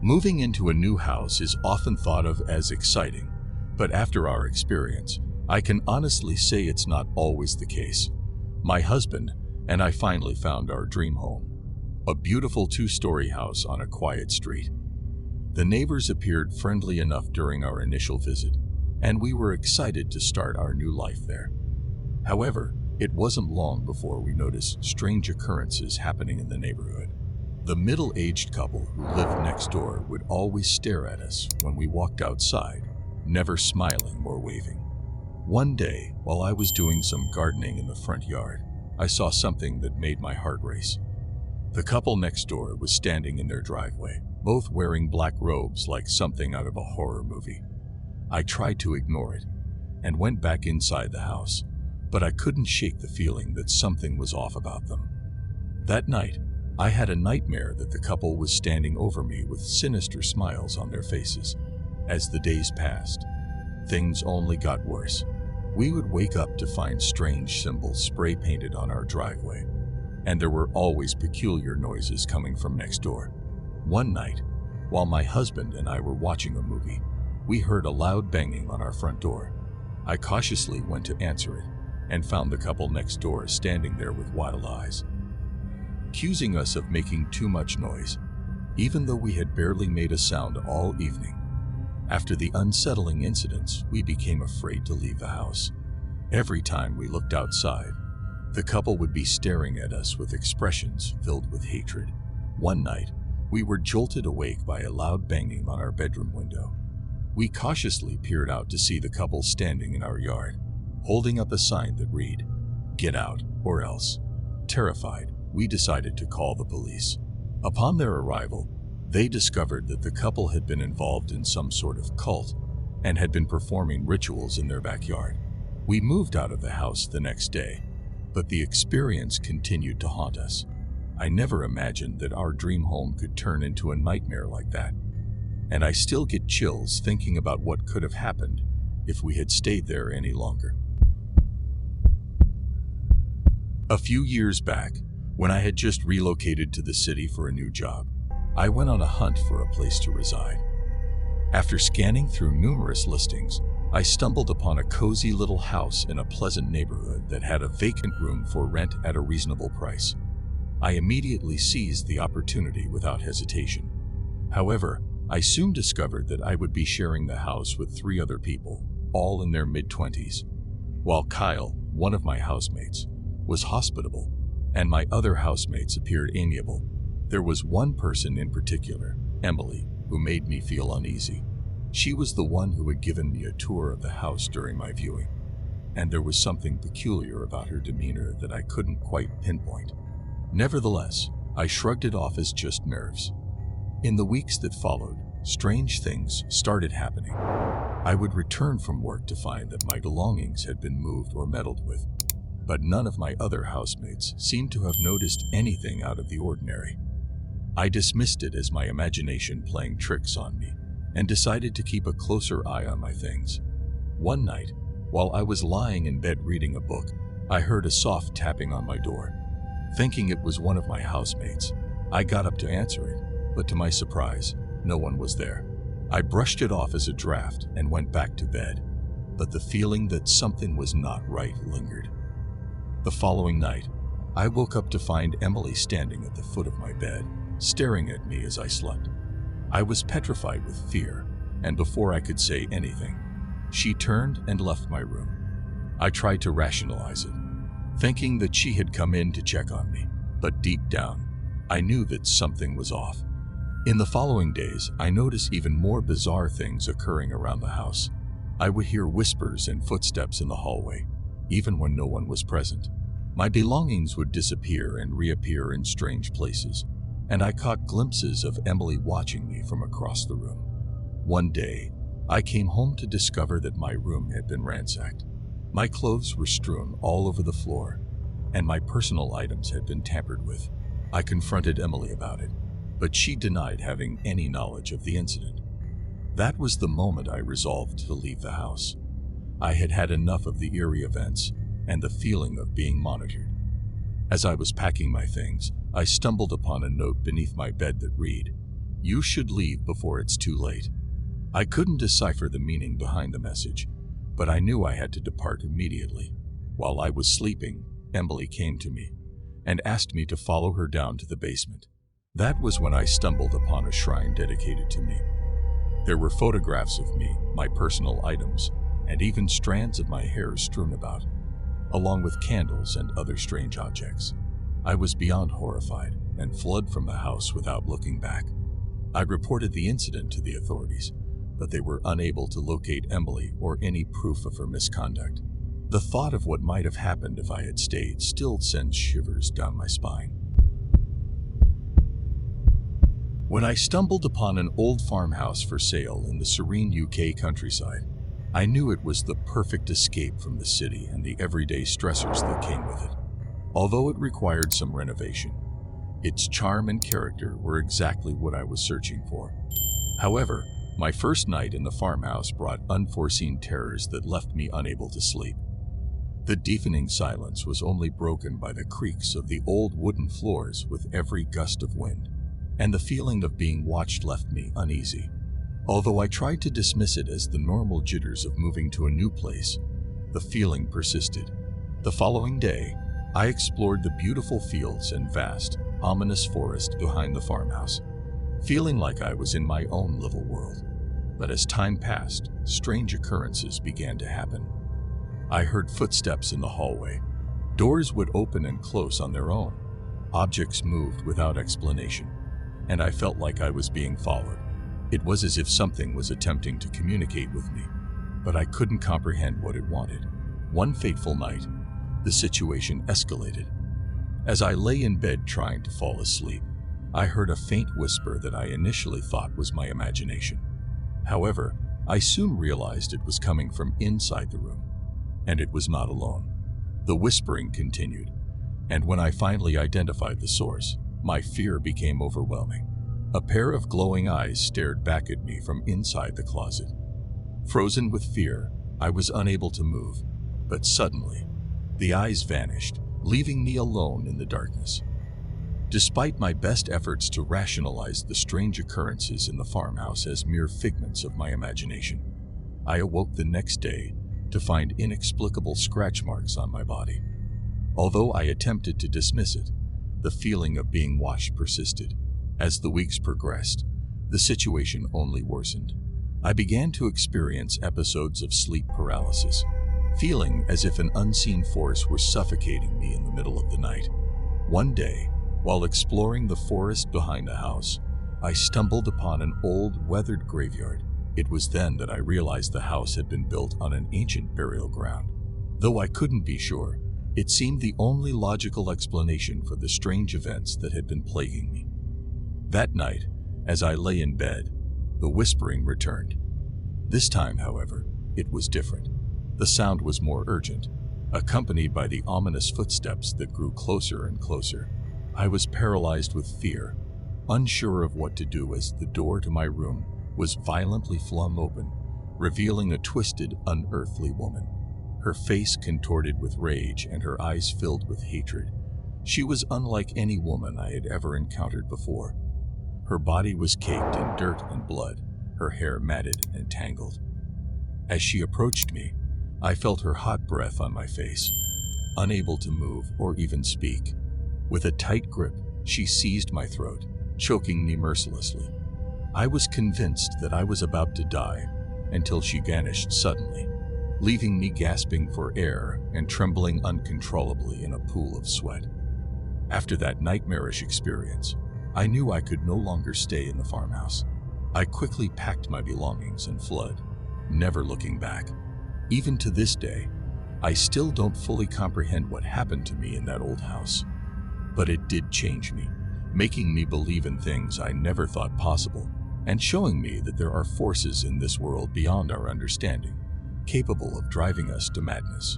Moving into a new house is often thought of as exciting, but after our experience, I can honestly say it's not always the case. My husband and I finally found our dream home, a beautiful 2-story house on a quiet street. The neighbors appeared friendly enough during our initial visit, and we were excited to start our new life there. However, it wasn't long before we noticed strange occurrences happening in the neighborhood. The middle-aged couple who lived next door would always stare at us when we walked outside, never smiling or waving. One day, while I was doing some gardening in the front yard, I saw something that made my heart race. The couple next door was standing in their driveway, both wearing black robes like something out of a horror movie. I tried to ignore it and went back inside the house, but I couldn't shake the feeling that something was off about them. That night, I had a nightmare that the couple was standing over me with sinister smiles on their faces. As the days passed, things only got worse. We would wake up to find strange symbols spray painted on our driveway, and there were always peculiar noises coming from next door. One night, while my husband and I were watching a movie, we heard a loud banging on our front door. I cautiously went to answer it and found the couple next door standing there with wild eyes, accusing us of making too much noise, even though we had barely made a sound all evening. After the unsettling incidents, we became afraid to leave the house. Every time we looked outside, the couple would be staring at us with expressions filled with hatred. One night, we were jolted awake by a loud banging on our bedroom window. We cautiously peered out to see the couple standing in our yard, holding up a sign that read, "Get out or else." Terrified, we decided to call the police. Upon their arrival, they discovered that the couple had been involved in some sort of cult and had been performing rituals in their backyard. We moved out of the house the next day, but the experience continued to haunt us. I never imagined that our dream home could turn into a nightmare like that, and I still get chills thinking about what could have happened if we had stayed there any longer. A few years back, when I had just relocated to the city for a new job, I went on a hunt for a place to reside. After scanning through numerous listings, I stumbled upon a cozy little house in a pleasant neighborhood that had a vacant room for rent at a reasonable price. I immediately seized the opportunity without hesitation. However, I soon discovered that I would be sharing the house with 3 other people, all in their mid-20s. While Kyle, one of my housemates, was hospitable, and my other housemates appeared amiable, there was one person in particular, Emily, who made me feel uneasy. She was the one who had given me a tour of the house during my viewing, and there was something peculiar about her demeanor that I couldn't quite pinpoint. Nevertheless, I shrugged it off as just nerves. In the weeks that followed, strange things started happening. I would return from work to find that my belongings had been moved or meddled with, but none of my other housemates seemed to have noticed anything out of the ordinary. I dismissed it as my imagination playing tricks on me and decided to keep a closer eye on my things. One night, while I was lying in bed reading a book, I heard a soft tapping on my door. Thinking it was one of my housemates, I got up to answer it, but to my surprise, no one was there. I brushed it off as a draft and went back to bed, but the feeling that something was not right lingered. The following night, I woke up to find Emily standing at the foot of my bed, staring at me as I slept. I was petrified with fear, and before I could say anything, she turned and left my room. I tried to rationalize it, thinking that she had come in to check on me, but deep down, I knew that something was off. In the following days, I noticed even more bizarre things occurring around the house. I would hear whispers and footsteps in the hallway, even when no one was present. My belongings would disappear and reappear in strange places, and I caught glimpses of Emily watching me from across the room. One day, I came home to discover that my room had been ransacked. My clothes were strewn all over the floor, and my personal items had been tampered with. I confronted Emily about it, but she denied having any knowledge of the incident. That was the moment I resolved to leave the house. I had had enough of the eerie events and the feeling of being monitored. As I was packing my things, I stumbled upon a note beneath my bed that read, "You should leave before it's too late." I couldn't decipher the meaning behind the message, but I knew I had to depart immediately. While I was sleeping, Emily came to me and asked me to follow her down to the basement. That was when I stumbled upon a shrine dedicated to me. There were photographs of me, my personal items, and even strands of my hair strewn about, along with candles and other strange objects. I was beyond horrified and fled from the house without looking back. I reported the incident to the authorities, but they were unable to locate Emily or any proof of her misconduct. The thought of what might have happened if I had stayed still sends shivers down my spine. When I stumbled upon an old farmhouse for sale in the serene UK countryside, I knew it was the perfect escape from the city and the everyday stressors that came with it. Although it required some renovation, its charm and character were exactly what I was searching for. However, my first night in the farmhouse brought unforeseen terrors that left me unable to sleep. The deafening silence was only broken by the creaks of the old wooden floors with every gust of wind, and the feeling of being watched left me uneasy. Although I tried to dismiss it as the normal jitters of moving to a new place, the feeling persisted. The following day, I explored the beautiful fields and vast, ominous forest behind the farmhouse, feeling like I was in my own little world. But as time passed, strange occurrences began to happen. I heard footsteps in the hallway. Doors would open and close on their own. Objects moved without explanation, and I felt like I was being followed. It was as if something was attempting to communicate with me, but I couldn't comprehend what it wanted. One fateful night, the situation escalated. As I lay in bed trying to fall asleep, I heard a faint whisper that I initially thought was my imagination. However, I soon realized it was coming from inside the room, and it was not alone. The whispering continued, and when I finally identified the source, my fear became overwhelming. A pair of glowing eyes stared back at me from inside the closet. Frozen with fear, I was unable to move, but suddenly, the eyes vanished, leaving me alone in the darkness. Despite my best efforts to rationalize the strange occurrences in the farmhouse as mere figments of my imagination, I awoke the next day to find inexplicable scratch marks on my body. Although I attempted to dismiss it, the feeling of being watched persisted. As the weeks progressed, the situation only worsened. I began to experience episodes of sleep paralysis, feeling as if an unseen force were suffocating me in the middle of the night. One day, while exploring the forest behind the house, I stumbled upon an old, weathered graveyard. It was then that I realized the house had been built on an ancient burial ground. Though I couldn't be sure, it seemed the only logical explanation for the strange events that had been plaguing me. That night, as I lay in bed, the whispering returned. This time, however, it was different. The sound was more urgent, accompanied by the ominous footsteps that grew closer and closer. I was paralyzed with fear, unsure of what to do as the door to my room was violently flung open, revealing a twisted, unearthly woman. Her face contorted with rage and her eyes filled with hatred. She was unlike any woman I had ever encountered before. Her body was caked in dirt and blood, her hair matted and tangled. As she approached me, I felt her hot breath on my face, unable to move or even speak. With a tight grip, she seized my throat, choking me mercilessly. I was convinced that I was about to die until she vanished suddenly, leaving me gasping for air and trembling uncontrollably in a pool of sweat. After that nightmarish experience, I knew I could no longer stay in the farmhouse. I quickly packed my belongings and fled, never looking back. Even to this day, I still don't fully comprehend what happened to me in that old house. But it did change me, making me believe in things I never thought possible, and showing me that there are forces in this world beyond our understanding, capable of driving us to madness.